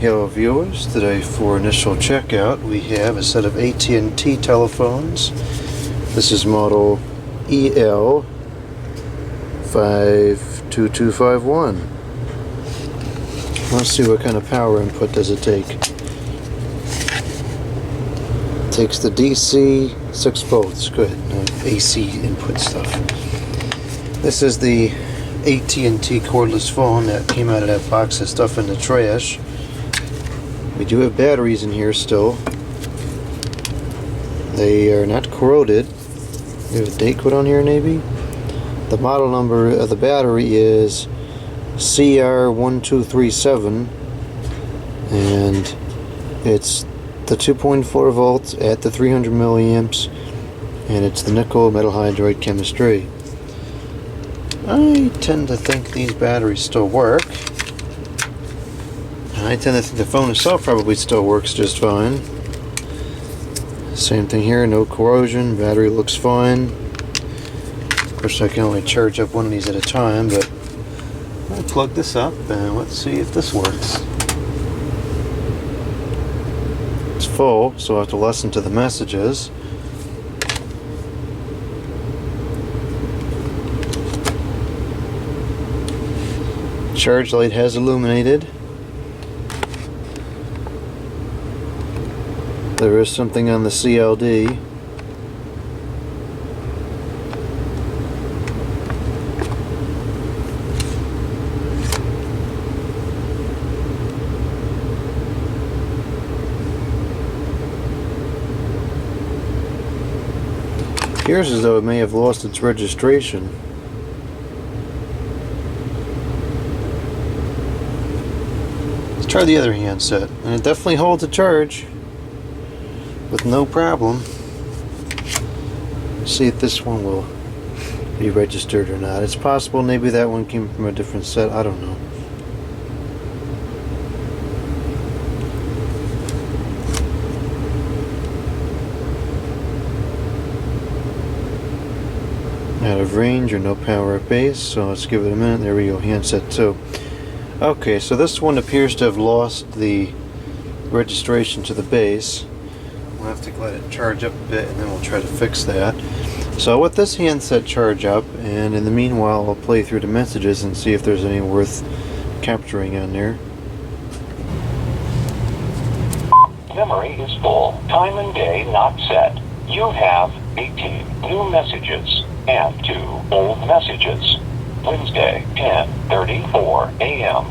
Hello viewers, today for initial checkout we have a set of AT&T telephones. This is model EL52251. Let's see what kind of power input does it take. It takes the DC 6 volts, good, no AC input stuff. This is the AT&T cordless phone that came out of that box of stuff in the trash. We do have batteries in here still. They are not corroded. We have a date code on here maybe. The model number of the battery is CR1237 and it's the 2.4 volts at the 300 milliamps and it's the nickel metal hydride chemistry. I tend to think these batteries still work. I tend to think the phone itself probably still works just fine. Same thing here, no corrosion, battery looks fine. Of course I can only charge up one of these at a time, but I'll plug this up and let's see if this works. It's full, so I have to listen to the messages. Charge light has illuminated. There is something on the CLD. Appears as though it may have lost its registration. Let's try the other handset, and it definitely holds a charge with no problem. See if this one will be registered or not. It's possible maybe that one came from a different set, I don't know. Out of range or no power at base, so let's give it a minute. There we go, handset 2. Okay, so this one appears to have lost the registration to the base. We'll have to let it charge up a bit and then we'll try to fix that. So I'll let this handset charge up, and in the meanwhile I'll play through the messages and see if there's any worth capturing on there. Memory is full. Time and day not set. You have 18 new messages and 2 old messages. Wednesday, 10:34 a.m.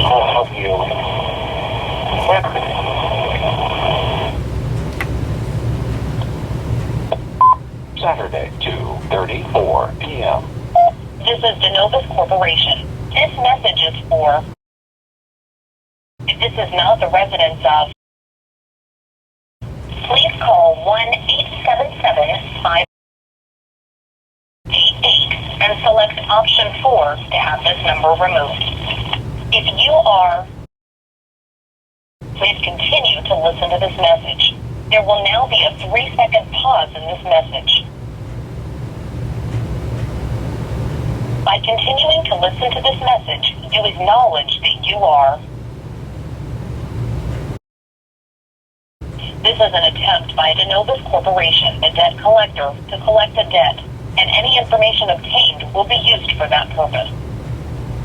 I'll help you. Saturday, 2:34 p.m. This is Denovus Corporation. This message is for... If this is not the residence of... Please call 1-877-588 and select option 4 to have this number removed. If you are... Please continue to listen to this message. There will now be a 3-second pause in this message. By continuing to listen to this message, you acknowledge that you are... This is an attempt by Denovus Corporation, a debt collector, to collect a debt, and any information obtained will be used for that purpose.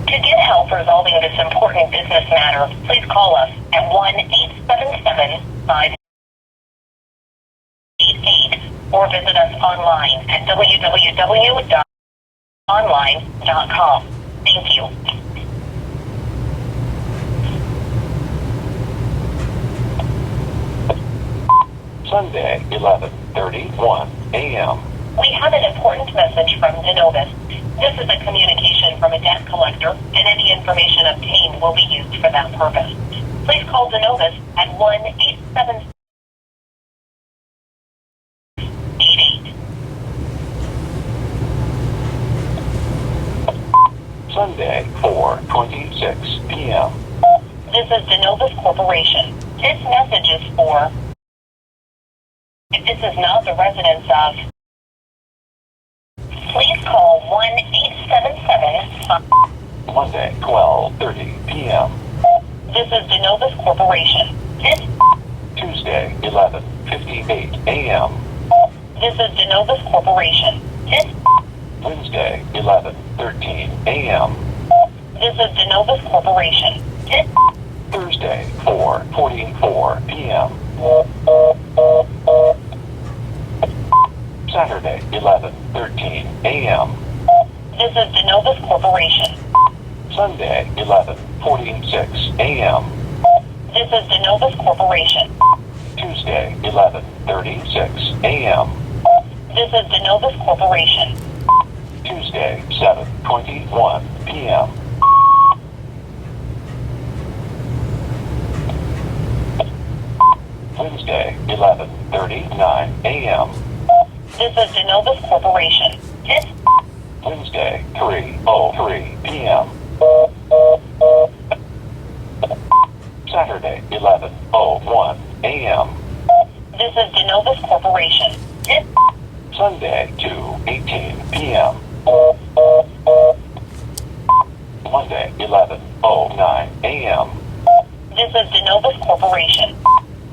To get help resolving this important business matter, please call us at 1-877-588 or visit us online at www.online.com. Thank you. Sunday, 11:31 a.m. We have an important message from Denovus. This is a communication from a debt collector, and any information obtained will be used for that purpose. Please call Denovus at 1-877-88. Sunday, 4:26 p.m. This is Denovus Corporation. This message is for... If this is not the residence of... Please call 1-877... Monday, 12:30 p.m. This is Denovis Corporation. Tuesday, 11:58 a.m. This is Denovis Corporation. Wednesday, 11:13 a.m. This is Denovis Corporation. Thursday, 4:44 p.m. Saturday, 11:13 a.m. This is Denovis Corporation. Sunday, 11:46 a.m. This is Denovis Corporation. Tuesday, 11:36 a.m. This is Denovis Corporation. Tuesday, 7:21 p.m. Wednesday, 11:39 a.m. This is Denovis Corporation. Wednesday, 3:03 p.m. Saturday, 11:01 a.m. This is Denovis Corporation. Sunday, 2:18 p.m. Monday, 11:09 a.m. This is Denovis Corporation.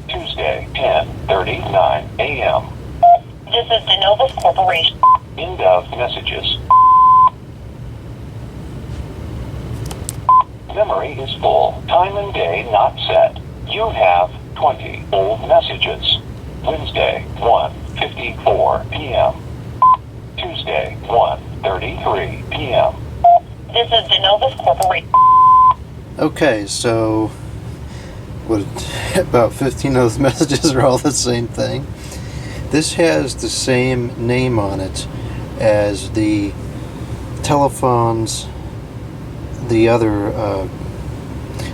Tuesday, 10:39 a.m. This is Denovis Corporation. End of messages. Memory is full. Time and day not set. You have 20 old messages. Wednesday, 1:54 p.m. Tuesday, 1:33 p.m. This is Denovis Corporation. Okay, so what, about 15 of those messages are all the same thing. This has the same name on it as the telephones, the other,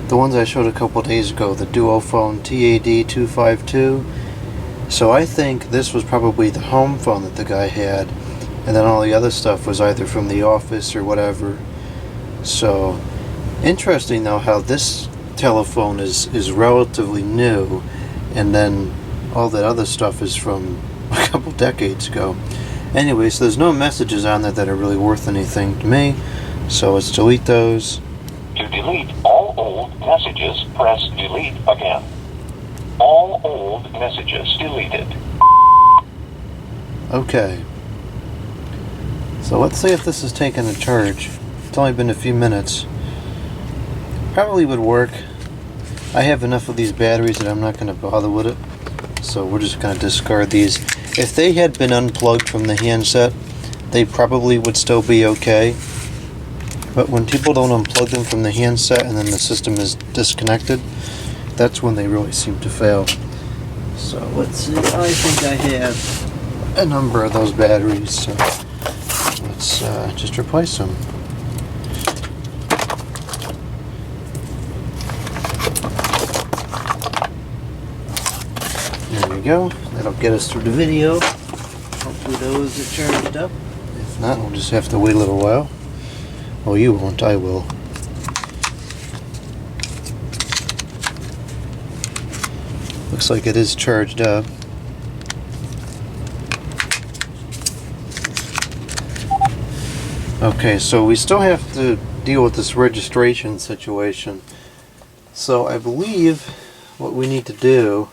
the ones I showed a couple days ago, the Duophone TAD252. So I think this was probably the home phone that the guy had, and then all the other stuff was either from the office or whatever. So interesting though how this telephone is relatively new, and then all that other stuff is from a couple decades ago. Anyway, so there's no messages on there that are really worth anything to me, so let's delete those. To delete all old messages, press delete again. All old messages deleted. Okay, so let's see if this is taking a charge. It's only been a few minutes. Probably would work. I have enough of these batteries that I'm not going to bother with it, so we're just going to discard these. If they had been unplugged from the handset, they probably would still be okay. But when people don't unplug them from the handset and then the system is disconnected, that's when they really seem to fail. So let's see, I think I have a number of those batteries, so let's just replace them. There we go. That'll get us through the video. Hopefully those are charged up. If not, we'll just have to wait a little while. Well, you won't, I will. Looks like it is charged up. Okay, so we still have to deal with this registration situation. So I believe what we need to do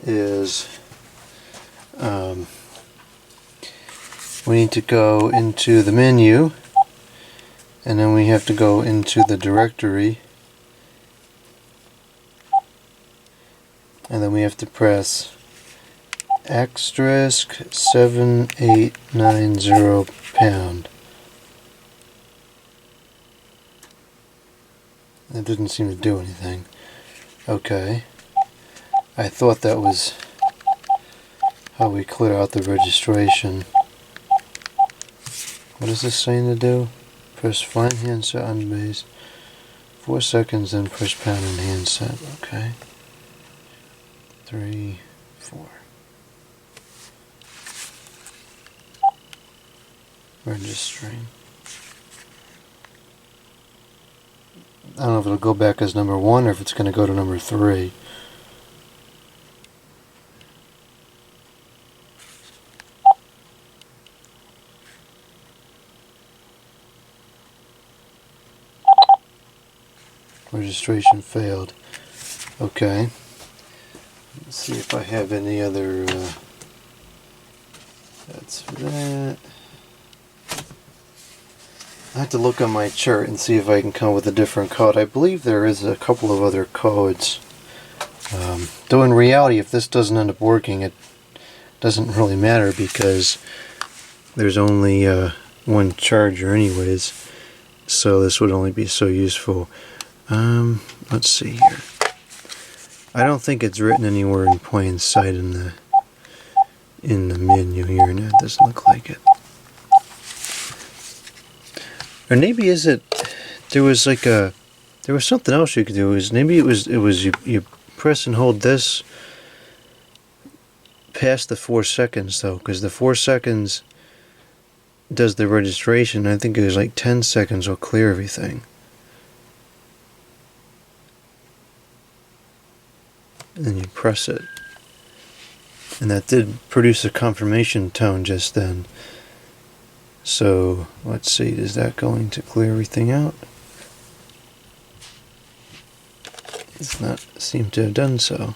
is we need to go into the menu, and then we have to go into the directory, and then we have to press *7890#. That didn't seem to do anything. Okay. I thought that was how we clear out the registration. What is this saying to do? Press find handset on base. 4 seconds, then push pound on handset. Okay. 3, 4. Registering. I don't know if it'll go back as number 1 or if it's going to go to number 3. Registration failed. Okay. Let's see if I have any other. That's for that. I have to look on my chart and see if I can come up with a different code. I believe there is a couple of other codes. Though in reality, if this doesn't end up working, it doesn't really matter because there's only one charger anyways. So this would only be so useful. Let's see here. I don't think it's written anywhere in plain sight in the menu here. No, it doesn't look like it. Or maybe is it? There was something else you could do. Maybe it was you press and hold this past the 4 seconds though, because the 4 seconds does the registration. I think it was like 10 seconds will clear everything. And then you press it. And that did produce a confirmation tone just then. So, let's see, is that going to clear everything out? It's not seem to have done so.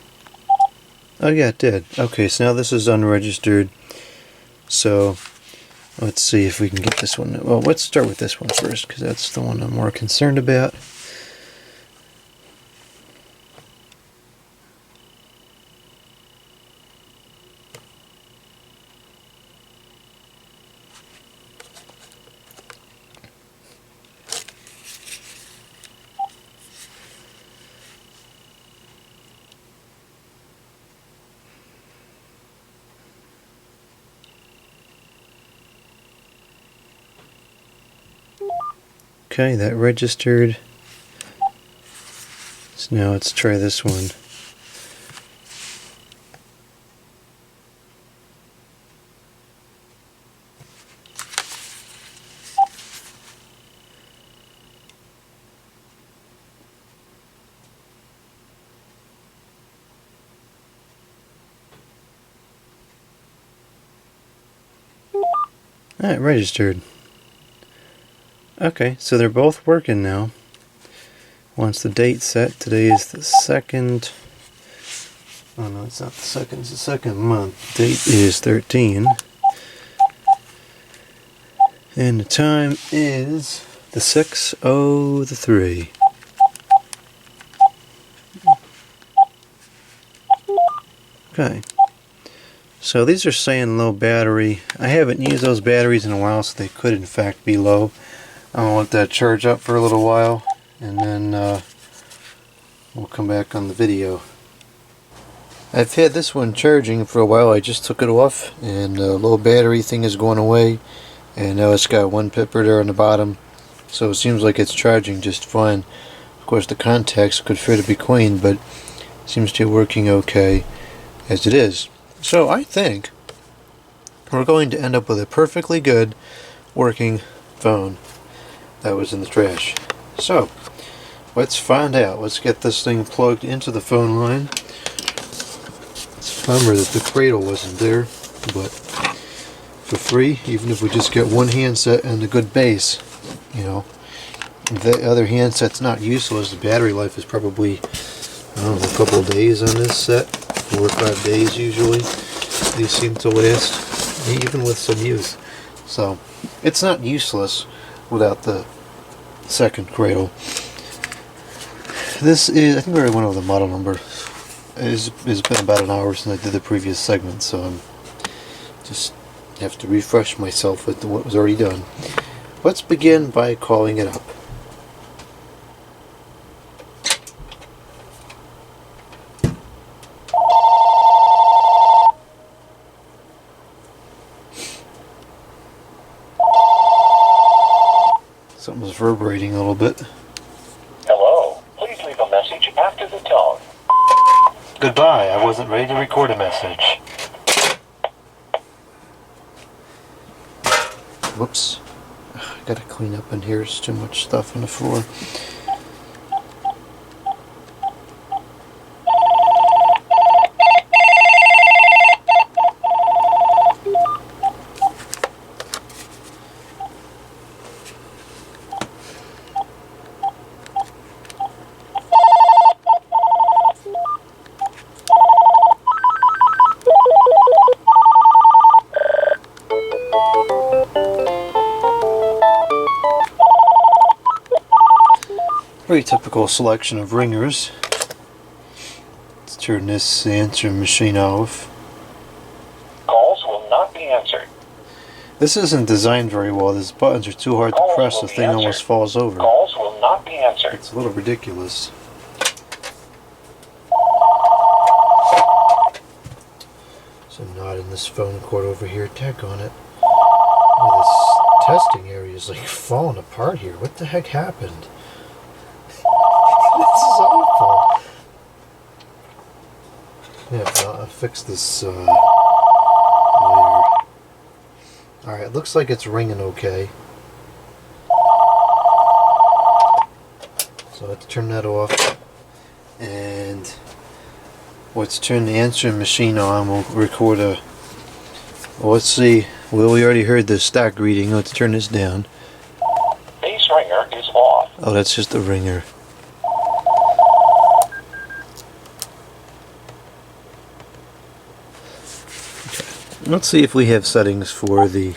Oh yeah, it did. Okay, so now this is unregistered. So, let's see if we can get this one. Well, let's start with this one first, because that's the one I'm more concerned about. Okay, that registered. So now let's try this one. Alright, registered. Okay, so they're both working now. Once the date's set, today is the 2nd. Oh no, it's not the 2nd, it's the 2nd month. Date is 13. And the time is the 6:03. Okay. So these are saying low battery. I haven't used those batteries in a while, so they could in fact be low. I'm gonna let that charge up for a little while, and then we'll come back on the video. I've had this one charging for a while. I just took it off, and the low battery thing is going away, and now it's got one pipper there on the bottom, so it seems like it's charging just fine. Of course, the contacts could fair to be cleaned, but it seems to be working okay as it is. So I think we're going to end up with a perfectly good working phone that was in the trash. So let's find out. Let's get this thing plugged into the phone line. Remember that the cradle wasn't there, but for free, even if we just get one handset and a good base, you know, the other handset's not useless. The battery life is probably, I don't know, a couple of days on this set. 4 or 5 days usually. These seem to last, even with some use. So it's not useless without the second cradle. This is, I think we already went over the model number. It's been about an hour since I did the previous segment, so I'm just have to refresh myself with what was already done. Let's begin by calling it up. Something was vibrating a little bit. Hello. Please leave a message after the tone. Goodbye. I wasn't ready to record a message. Whoops. I gotta clean up in here. There's too much stuff on the floor. Very typical selection of ringers. Let's turn this answering machine off. Calls will not be answered. This isn't designed very well. These buttons are too hard to Calls press. will The be thing answered. almost falls over. Calls will not be answered. It's a little ridiculous. So not in this phone cord over here. Tech on it. Oh, this testing area is like falling apart here. What the heck happened? This is awful. Yeah, I'll fix this later. Alright, looks like it's ringing okay. So let's turn that off. And let's turn the answering machine on. We'll record a... Well, let's see. Well, we already heard the stack reading. Let's turn this down. Base ringer is off. Oh, that's just a ringer. Let's see if we have settings for the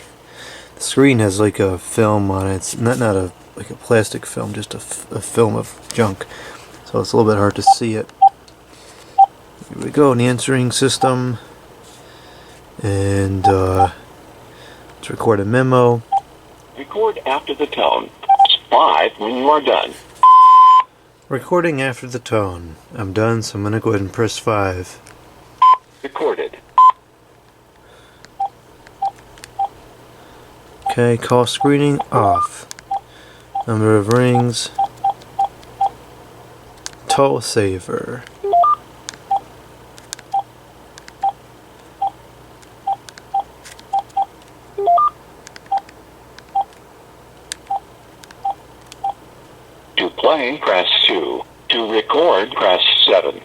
screen. Has like a film on it. It's not like a plastic film, just a film of junk. So it's a little bit hard to see it. Here we go in the answering system, and let's record a memo. Record after the tone. 5 when you are done. Recording after the tone. I'm done, so I'm gonna go ahead and press 5. Recorded. Okay, call screening off. Number of rings. Toll saver. To play, press 2. To record, press 7.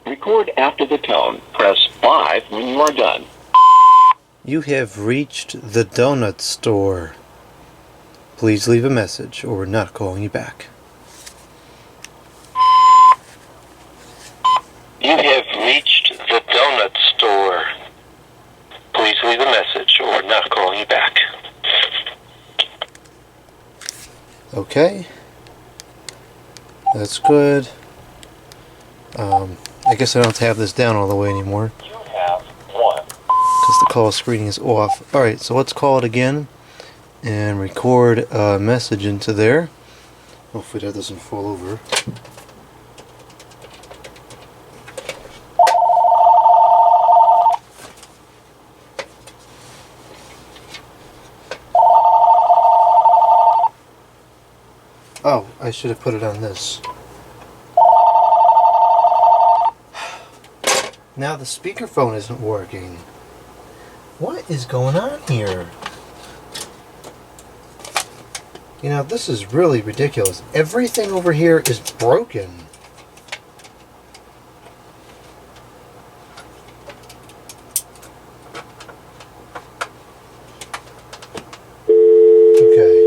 Record after the tone. Press 5 when you are done. You have reached the donut store. Please leave a message or we're not calling you back. You have reached the donut store. Please leave a message or we're not calling you back. Okay. That's good. I guess I don't have this down all the way anymore You have 1. because the call screening is off. Alright, so let's call it again and record a message into there. Hopefully that doesn't fall over. Oh, I should have put it on this. Now the speakerphone isn't working. What is going on here? You know, this is really ridiculous. Everything over here is broken. Okay.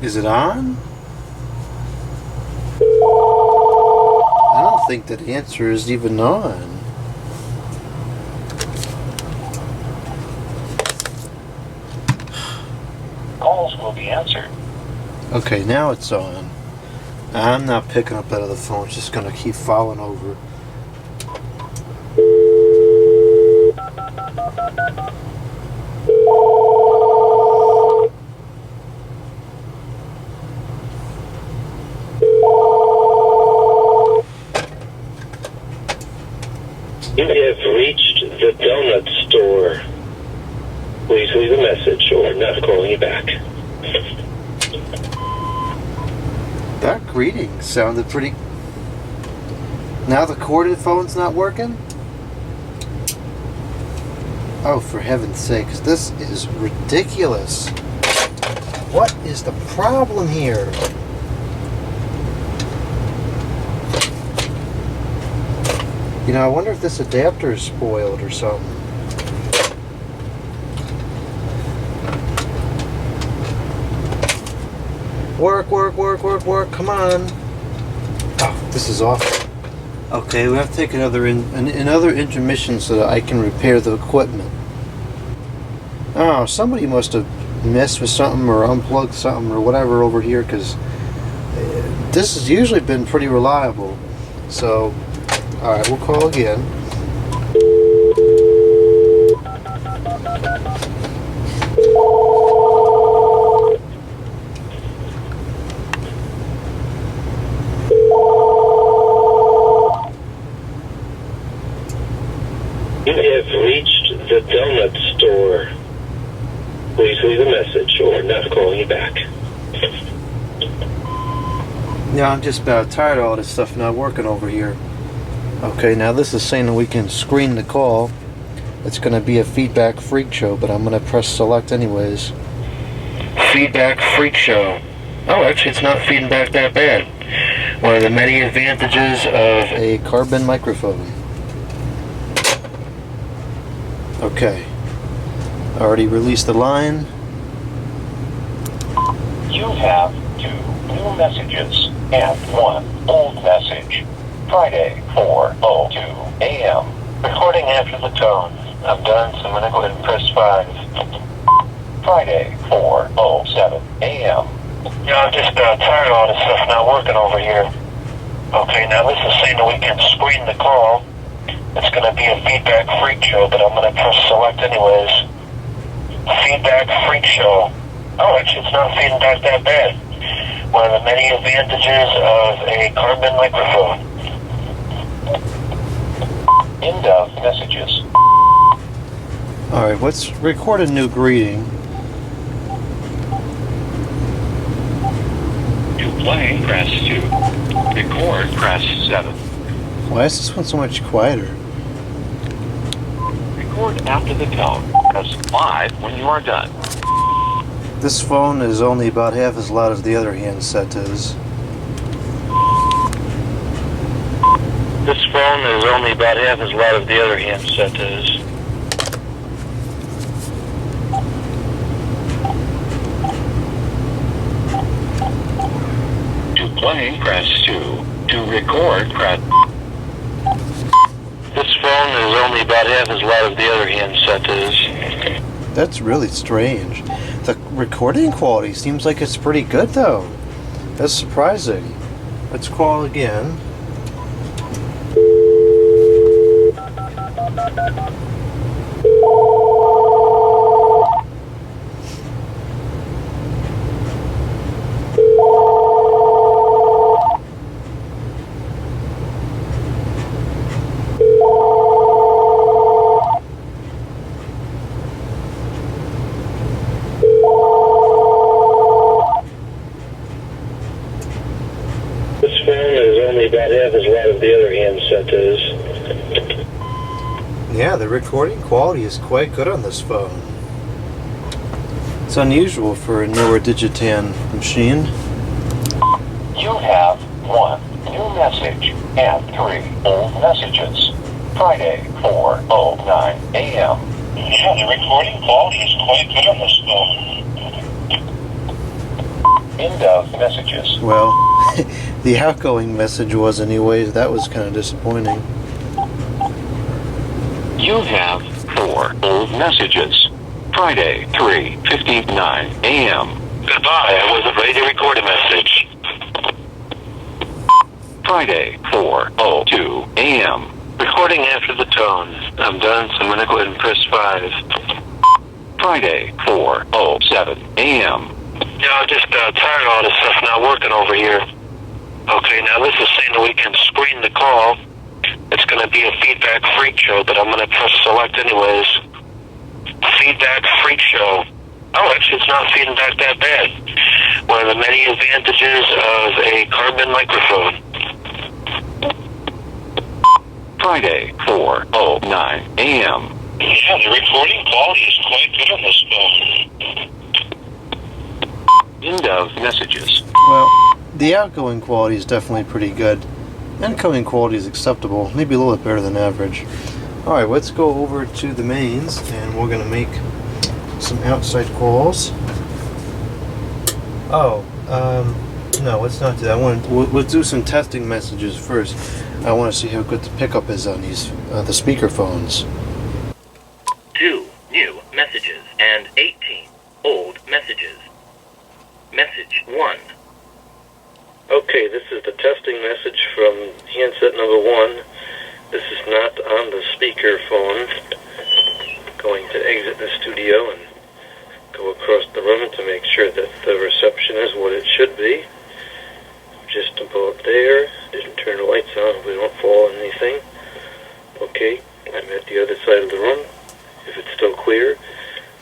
Is it on? I don't think that answer is even on. Calls will be answered. Okay, now it's on. I'm not picking up that other phone. It's just gonna keep falling over. You have reached the donut store. Please leave a message or we're not calling you back. That greeting sounded pretty... Now the corded phone's not working? Oh, for heaven's sakes, this is ridiculous. What is the problem here? You know, I wonder if this adapter is spoiled or something. Work, work, work, work, work, come on. Oh, this is awful. Okay, we have to take another intermission so that I can repair the equipment. Oh, somebody must have messed with something or unplugged something or whatever over here, because this has usually been pretty reliable. So, alright, we'll call again. You have reached the donut store. Please leave a message or not calling you back. Yeah, I'm just about tired of all this stuff not working over here. Okay, now this is saying that we can screen the call. It's going to be a feedback freak show, but I'm going to press select anyways. Feedback freak show. Oh, actually it's not feeding back that bad. One of the many advantages of a carbon microphone. Okay. Already released the line. You have 2 new messages and 1 old message. Friday, 4:02 a.m. Recording after the tone. I'm done, so I'm going to go ahead and press 5. Friday, 4:07 a.m. Yeah, I'm just tired of all this stuff not working over here. Okay, now this is saying that we can screen the call. It's going to be a feedback freak show, but I'm going to press select anyways. Feedback freak show. Oh, actually, it's not feeding back that bad. One of the many advantages of a carbon microphone. End of messages. Alright, let's record a new greeting. To play, press 2. Record, press 7. Why is this one so much quieter? Record after the tone. Press 5 when you are done. This phone is only about half as loud as the other handset is. This phone is only about half as loud as the other handset is. To play, press 2. To record, press... This phone is only about half as loud as the other handset is. That's really strange. The recording quality seems like it's pretty good though. That's surprising. Let's call again. About half as loud as the other handset is. Yeah, the recording quality is quite good on this phone. It's unusual for a newer Digitan machine. You have 1 new message and 3 old messages. Friday, 4:09 a.m. Yeah, the recording quality is quite good on this phone. End of messages. Well, the outgoing message was anyways. That was kind of disappointing. You have 4 old messages. Friday, 3:59 a.m. Goodbye, I wasn't ready to record a message. Friday, 4:02 a.m. Recording after the tone. I'm done, so I'm going to go ahead and press 5. Friday, 4:07 a.m. Yeah, I'm just tired of all this stuff not working over here. Okay, now this is saying that we can screen the call. It's going to be a feedback freak show, but I'm going to press select anyways. Feedback freak show. Oh, actually, it's not feeding back that bad. One of the many advantages of a carbon microphone. Friday, 4:09 a.m. Yeah, the recording quality is quite good on this phone. End of messages. Well, the outgoing quality is definitely pretty good. Incoming quality is acceptable, maybe a little bit better than average. Alright, let's go over to the mains and we're going to make some outside calls. Oh, no, let's not do that. We'll do some testing messages first. I want to see how good the pickup is on these the speaker phones. 2 new messages and 18 old messages. Message 1. Okay, this is the testing message from handset number 1. This is not on the speaker phone. Going to exit the studio and go across the room to make sure that the reception is what it should be. Just about there. Didn't turn the lights on. We don't fall on anything. Okay, I'm at the other side of the room. If it's still clear,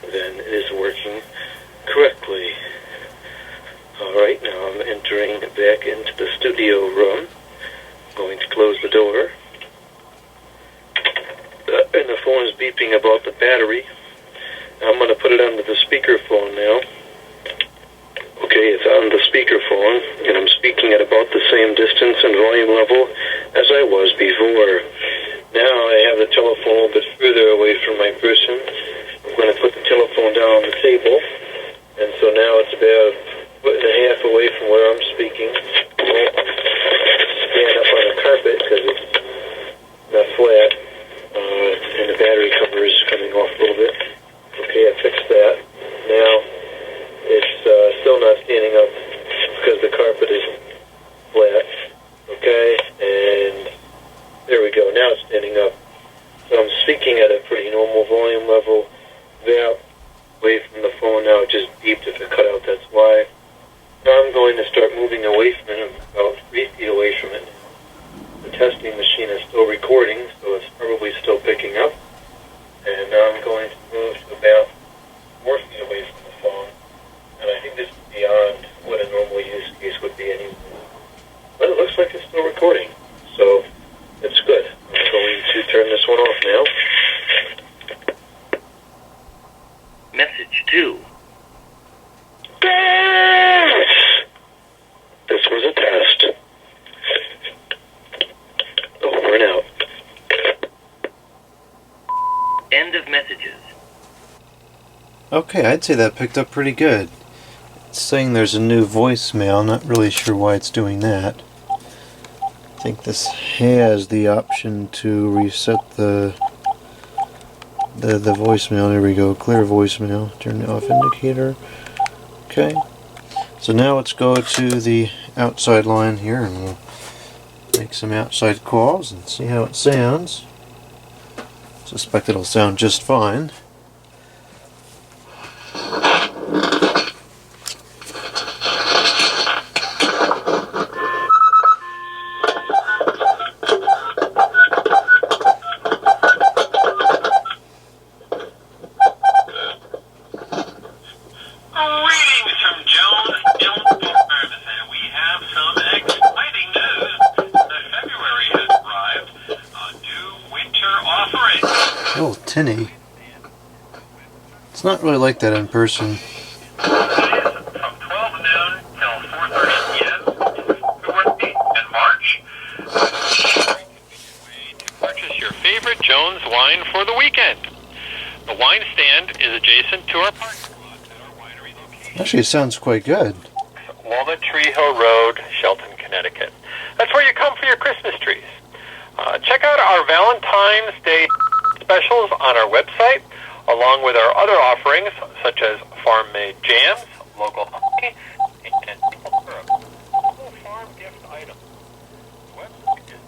then it is working correctly. Alright, now I'm entering back into the studio room. I'm going to close the door. And the phone is beeping about the battery. I'm going to put it onto the speakerphone now. Okay, it's on the speakerphone, and I'm speaking at about the same distance and volume level as I was before. Now I have the telephone a little bit further away from my person. I'm going to put the telephone down on the table, and so now it's about a foot and a half away from where I'm speaking. Stand up on the carpet because it's not flat, and the battery cover is coming off a little bit. Okay, I fixed that. Now it's still not standing up because the carpet is flat. Okay, and there we go. Now it's standing up. So I'm speaking at a pretty normal volume level. That away from the phone now. It just beeped if it cut out. That's why. Now I'm going to start moving away from it. I'm about 3 feet away from it. The testing machine is still recording, so it's probably still picking up. And now I'm going to move to about 4 feet away from the phone. And I think this is beyond what a normal use case would be anyway. But it looks like it's still recording. So it's good. I'm going to turn this one off now. Message 2. This was a test. Over and out. End of messages. Okay, I'd say that picked up pretty good. It's saying there's a new voicemail. Not really sure why it's doing that. I think this has the option to reset the voicemail. There we go. Clear voicemail. Turn the off indicator. Okay. So now let's go to the outside line here and we'll make some outside calls and see how it sounds. Suspect it'll sound just fine. Oh, tinny. It's not really like that in person. From 12 noon till 4:30 p.m. February and March. To purchase your favorite Jones wine for the weekend. The wine stand is adjacent to our parking lot at our winery location. Actually, it sounds quite good. Walnut Tree Hill Road, Shelton, Connecticut. That's where you come for your Christmas trees. Check out our Valentine's Day specials on our website, along with our other offerings such as farm-made jams, local honey, and full farm gift items. The website is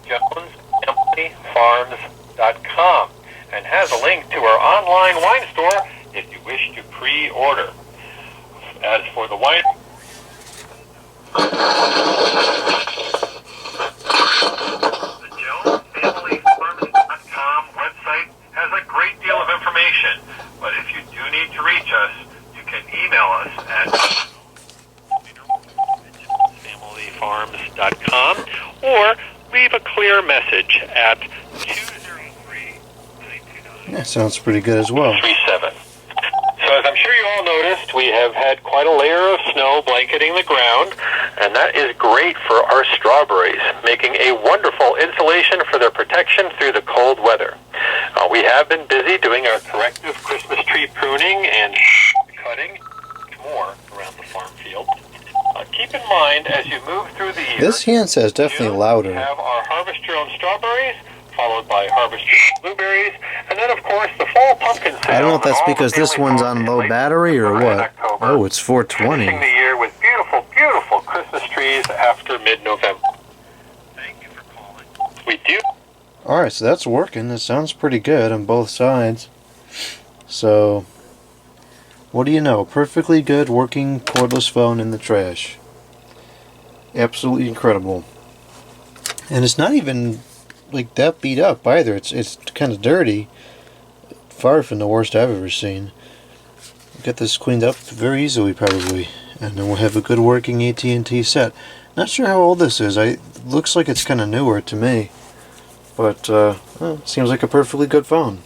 jonesfamilyfarms.com and has a link to our online wine store if you wish to pre-order. As for the wine, the jonesfamilyfarms.com website has a great deal of information, but if you do need to reach us, you can email us at familyfarms.com or leave a clear message at 203-929. That sounds pretty good as well. 37. So as I'm sure you all noticed, we have had quite a layer of snow blanketing the ground, and that is great for our strawberries, making a wonderful insulation for their protection through the cold weather. We have been busy doing our corrective Christmas tree pruning and cutting more around the farm field. Keep in mind, as you move through the year, This handset is definitely louder. we have our harvest your own strawberries, followed by harvest your own blueberries, and then of course the fall pumpkin sale. I don't know if that's and all because the this family one's folk on in low late battery or September and what. October, Oh, it's 420. finishing the year with beautiful, beautiful Christmas trees after mid-November. Thank you for calling. We do. Alright, so that's working. It sounds pretty good on both sides. So, what do you know? Perfectly good working cordless phone in the trash. Absolutely incredible. And it's not even like that beat up either. It's kind of dirty. Far from the worst I've ever seen. Get this cleaned up very easily probably. And then we'll have a good working AT&T set. Not sure how old this is. Looks like it's kind of newer to me. But, well, it seems like a perfectly good phone.